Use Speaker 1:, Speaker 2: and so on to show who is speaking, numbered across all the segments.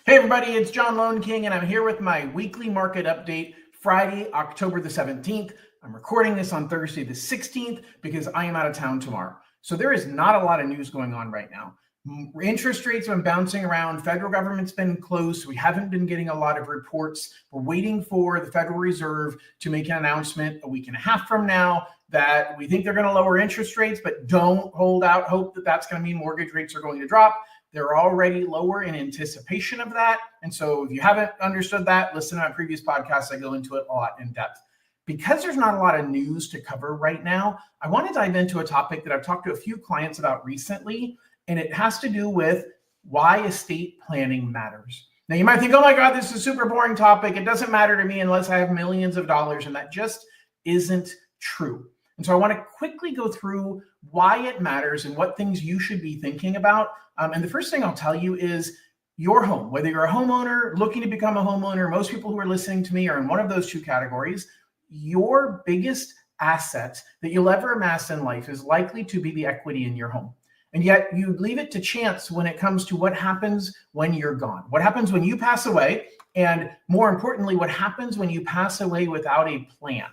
Speaker 1: Hey everybody, it's John Lone King, and I'm here with my weekly market update, Friday, October the 17th. I'm recording this on Thursday the 16th because I am out of town tomorrow. So there is not a lot of news going on right now. Interest rates have been bouncing around. Federal government's been closed. So we haven't been getting a lot of reports. We're waiting for the Federal Reserve to make an announcement a week and a half from now that we think they're going to lower interest rates, but don't hold out hope that that's going to mean mortgage rates are going to drop. They're already lower in anticipation of that. And so if you haven't understood that, listen to my previous podcasts. I go into it a lot in depth. Because there's not a lot of news to cover right now, I want to dive into a topic that I've talked to a few clients about recently, and it has to do with why estate planning matters. Now you might think, oh my God, this is a super boring topic. It doesn't matter to me unless I have millions of dollars, and that just isn't true. And so I want to quickly go through why it matters and what things you should be thinking about. And the first thing I'll tell you is your home, whether you're a homeowner looking to become a homeowner, most people who are listening to me are in one of those two categories. Your biggest asset that you'll ever amass in life is likely to be the equity in your home. And yet you leave it to chance when it comes to what happens when you're gone, what happens when you pass away, and more importantly, what happens when you pass away without a plan.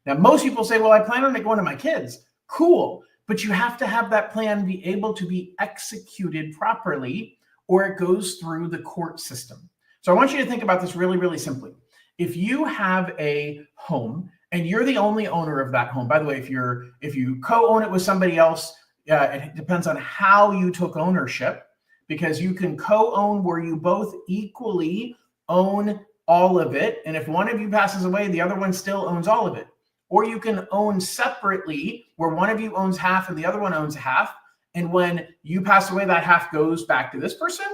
Speaker 1: Now, most people say, well, I plan on it going to my kids. Cool. But you have to have that plan be able to be executed properly, or it goes through the court system. So I want you to think about this really, really simply. If you have a home and you're the only owner of that home, by the way, if you co-own it with somebody else, it depends on how you took ownership, because you can co-own where you both equally own all of it. And if one of you passes away, the other one still owns all of it. Or you can own separately where one of you owns half and the other one owns half. And when you pass away, that half goes back to this person.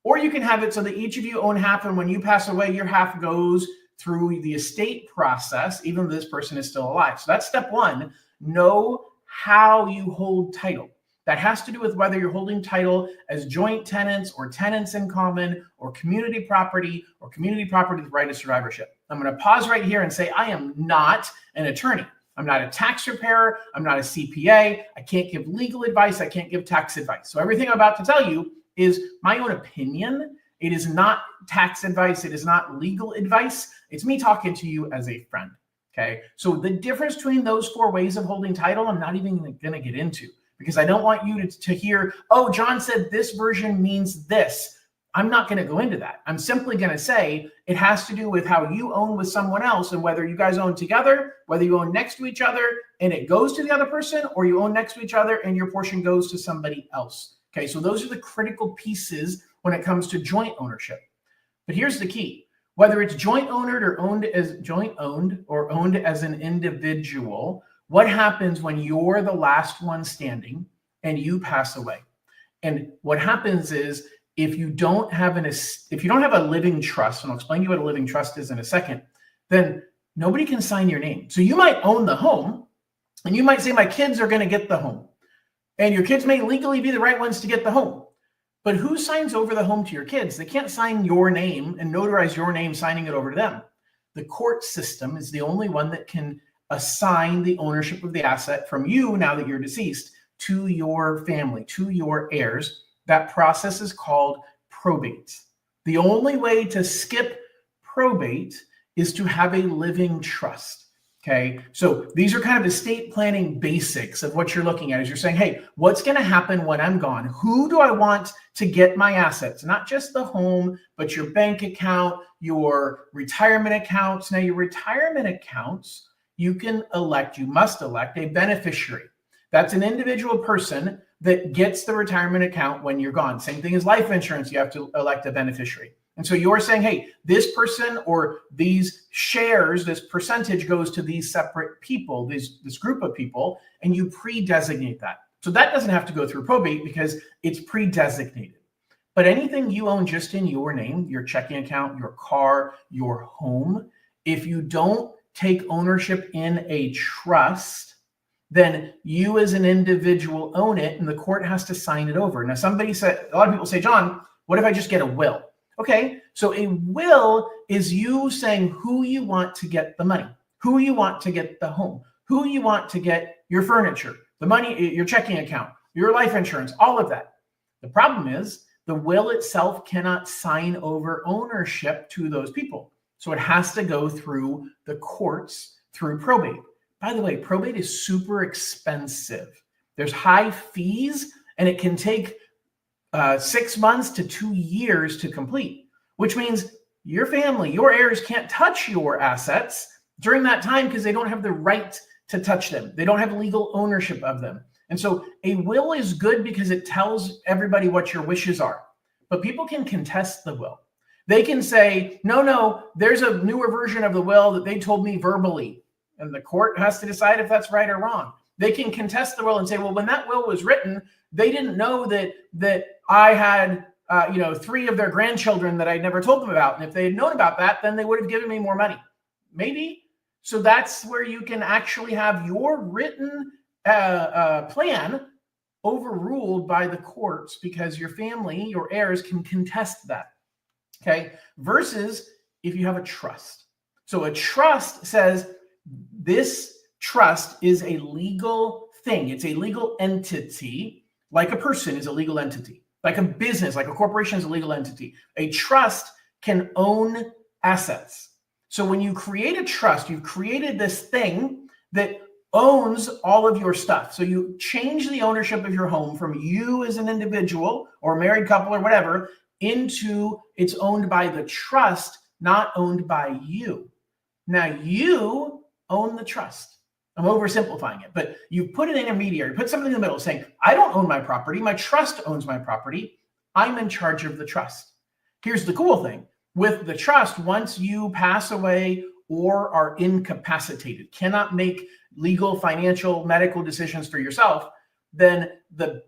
Speaker 1: Or you can have it so that each of you own half, and when you pass away, your half goes through the estate process, even though this person is still alive. So that's step one. Know how you hold title. That has to do with whether you're holding title as joint tenants or tenants in common or community property with right of survivorship. I'm going to pause right here and say I am not an attorney. I'm not a tax preparer. I'm not a CPA. I can't give legal advice. I can't give tax advice. So everything I'm about to tell you is my own opinion. It is not tax advice. It is not legal advice. It's me talking to you as a friend. Okay. So the difference between those four ways of holding title, I'm not even going to get into, because I don't want you to hear, oh, John said this version means this. I'm not going to go into that. I'm simply going to say it has to do with how you own with someone else, and whether you guys own together, whether you own next to each other and it goes to the other person, or you own next to each other and your portion goes to somebody else. Okay, so those are the critical pieces when it comes to joint ownership. But here's the key. Whether it's joint owned or owned as an individual, what happens when you're the last one standing and you pass away? And what happens is, if you don't have a living trust, and I'll explain to you what a living trust is in a second, then nobody can sign your name. So you might own the home, and you might say, my kids are going to get the home. And your kids may legally be the right ones to get the home. But who signs over the home to your kids? They can't sign your name and notarize your name signing it over to them. The court system is the only one that can assign the ownership of the asset from you, now that you're deceased, to your family, to your heirs. That process is called probate. The only way to skip probate is to have a living trust. Okay, so these are kind of estate planning basics of what you're looking at. As you're saying, hey, what's going to happen when I'm gone? Who do I want to get my assets? Not just the home, but your bank account, your retirement accounts. Now, your retirement accounts, you must elect a beneficiary. That's an individual person that gets the retirement account when you're gone. Same thing as life insurance, you have to elect a beneficiary. And so you're saying, hey, this person or these shares, this percentage goes to these separate people, this group of people, and you pre-designate that. So that doesn't have to go through probate because it's pre-designated. But anything you own just in your name, your checking account, your car, your home, if you don't take ownership in a trust, then you as an individual own it, and the court has to sign it over. Now, a lot of people say, John, what if I just get a will? Okay, so a will is you saying who you want to get the money, who you want to get the home, who you want to get your furniture, the money, your checking account, your life insurance, all of that. The problem is the will itself cannot sign over ownership to those people. So it has to go through the courts, through probate. By the way, probate is super expensive. There's high fees, and it can take 6 months to 2 years to complete, which means your family, your heirs can't touch your assets during that time because they don't have the right to touch them. They don't have legal ownership of them. And so a will is good because it tells everybody what your wishes are. But people can contest the will. They can say, no, there's a newer version of the will that they told me verbally. And the court has to decide if that's right or wrong. They can contest the will and say, well, when that will was written, they didn't know that I had 3 of their grandchildren that I never told them about. And if they had known about that, then they would have given me more money. Maybe. So that's where you can actually have your written plan overruled by the courts because your family, your heirs can contest that. Okay. Versus if you have a trust. So a trust says this trust is a legal thing. It's a legal entity, like a person is a legal entity, like a business, like a corporation is a legal entity. A trust can own assets. So when you create a trust, you've created this thing that owns all of your stuff. So you change the ownership of your home from you as an individual or a married couple or whatever into it's owned by the trust, not owned by you. Now you own the trust. I'm oversimplifying it, but you put an intermediary, put something in the middle saying, I don't own my property. My trust owns my property. I'm in charge of the trust. Here's the cool thing. With the trust, once you pass away or are incapacitated, cannot make legal, financial, medical decisions for yourself, then the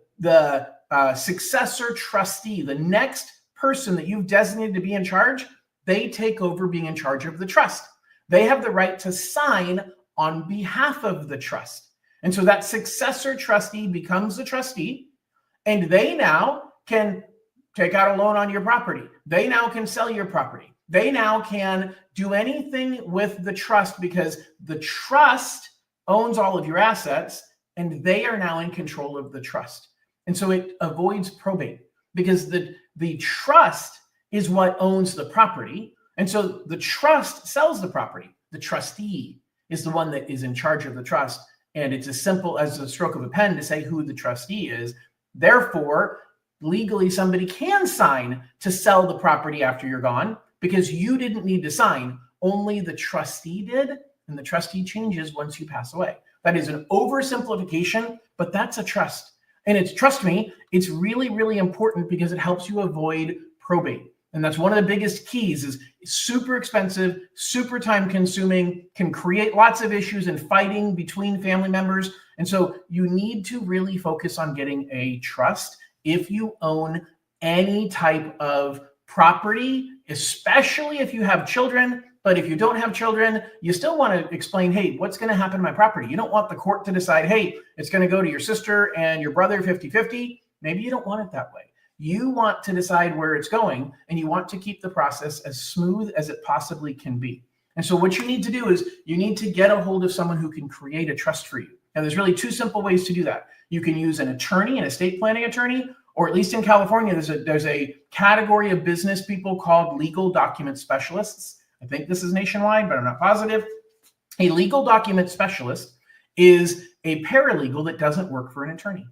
Speaker 1: successor trustee, the next person that you've designated to be in charge, they take over being in charge of the trust. They have the right to sign on behalf of the trust. And so that successor trustee becomes the trustee, and they now can take out a loan on your property. They now can sell your property. They now can do anything with the trust because the trust owns all of your assets and they are now in control of the trust. And so it avoids probate because the trust is what owns the property. And so the trust sells the property. The trustee is the one that is in charge of the trust. And it's as simple as a stroke of a pen to say who the trustee is. Therefore, legally, somebody can sign to sell the property after you're gone because you didn't need to sign. Only the trustee did, and the trustee changes once you pass away. That is an oversimplification, but that's a trust. And it's, trust me, it's really, really important because it helps you avoid probate. And that's one of the biggest keys is super expensive, super time consuming, can create lots of issues and fighting between family members. And so you need to really focus on getting a trust if you own any type of property, especially if you have children. But if you don't have children, you still want to explain, hey, what's going to happen to my property? You don't want the court to decide, hey, it's going to go to your sister and your brother 50-50. Maybe you don't want it that way. You want to decide where it's going, and you want to keep the process as smooth as it possibly can be. And so what you need to do is you need to get a hold of someone who can create a trust for you. And there's really 2 simple ways to do that. You can use an attorney, an estate planning attorney, or at least in California, there's a category of business people called legal document specialists. I think this is nationwide, but I'm not positive. A legal document specialist is a paralegal that doesn't work for an attorney.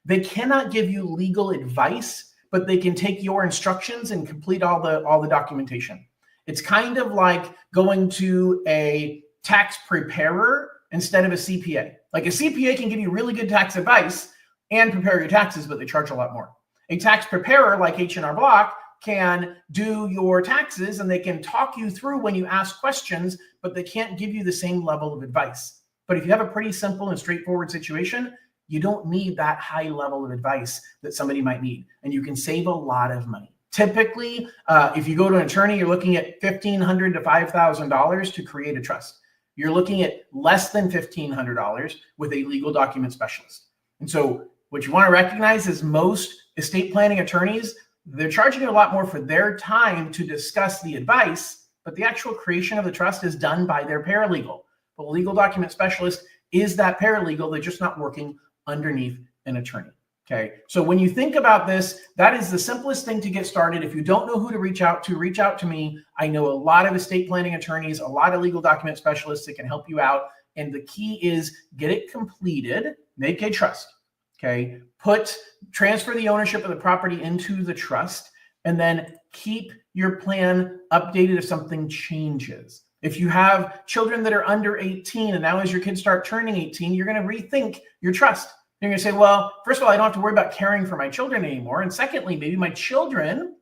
Speaker 1: They cannot give you legal advice, but they can take your instructions and complete all the documentation. It's kind of like going to a tax preparer instead of a CPA. Like a CPA can give you really good tax advice and prepare your taxes, but they charge a lot more. A tax preparer like H&R Block can do your taxes and they can talk you through when you ask questions, but they can't give you the same level of advice. But if you have a pretty simple and straightforward situation, you don't need that high level of advice that somebody might need, and you can save a lot of money. Typically, if you go to an attorney, you're looking at $1,500 to $5,000 to create a trust. You're looking at less than $1,500 with a legal document specialist. And so what you want to recognize is most estate planning attorneys, they're charging a lot more for their time to discuss the advice, but the actual creation of the trust is done by their paralegal. But a legal document specialist is that paralegal, they're just not working underneath an attorney. Okay, so when you think about this, that is the simplest thing to get started. If you don't know who to reach out to me. I know a lot of estate planning attorneys, a lot of legal document specialists that can help you out. And the key is get it completed, make a trust. Okay, transfer the ownership of the property into the trust, and then keep your plan updated if something changes. If you have children that are under 18, and now as your kids start turning 18, you're going to rethink your trust. You're going to say, well, first of all, I don't have to worry about caring for my children anymore. And secondly, maybe my children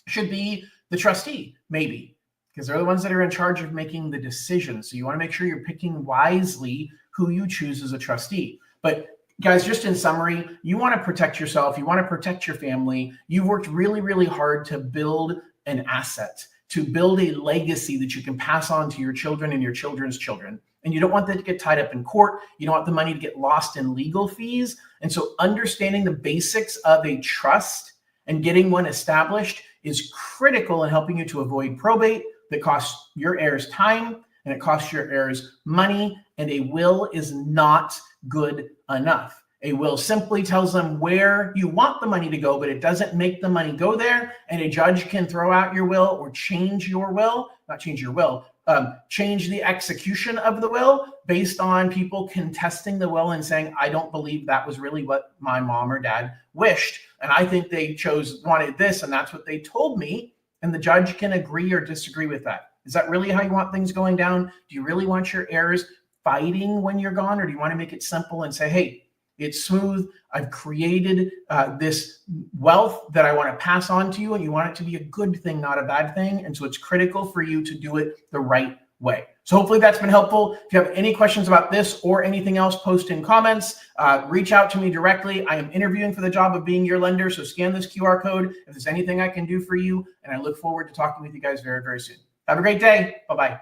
Speaker 1: should be the trustee, maybe, because they're the ones that are in charge of making the decisions. So you want to make sure you're picking wisely who you choose as a trustee. But guys, just in summary, you want to protect yourself. You want to protect your family. You've worked really, really hard to build an asset, to build a legacy that you can pass on to your children and your children's children. And you don't want that to get tied up in court. You don't want the money to get lost in legal fees. And so understanding the basics of a trust and getting one established is critical in helping you to avoid probate that costs your heirs time and it costs your heirs money. And a will is not good enough. A will simply tells them where you want the money to go, but it doesn't make the money go there. And a judge can throw out your will or change your will, not change your will, change the execution of the will based on people contesting the will and saying, I don't believe that was really what my mom or dad wished. And I think they wanted this, and that's what they told me. And the judge can agree or disagree with that. Is that really how you want things going down? Do you really want your heirs fighting when you're gone? Or do you want to make it simple and say, hey, it's smooth. I've created this wealth that I want to pass on to you, and you want it to be a good thing, not a bad thing. And so it's critical for you to do it the right way. So hopefully that's been helpful. If you have any questions about this or anything else, post in comments. Reach out to me directly. I am interviewing for the job of being your lender. So scan this QR code if there's anything I can do for you. And I look forward to talking with you guys very, very soon. Have a great day. Bye-bye.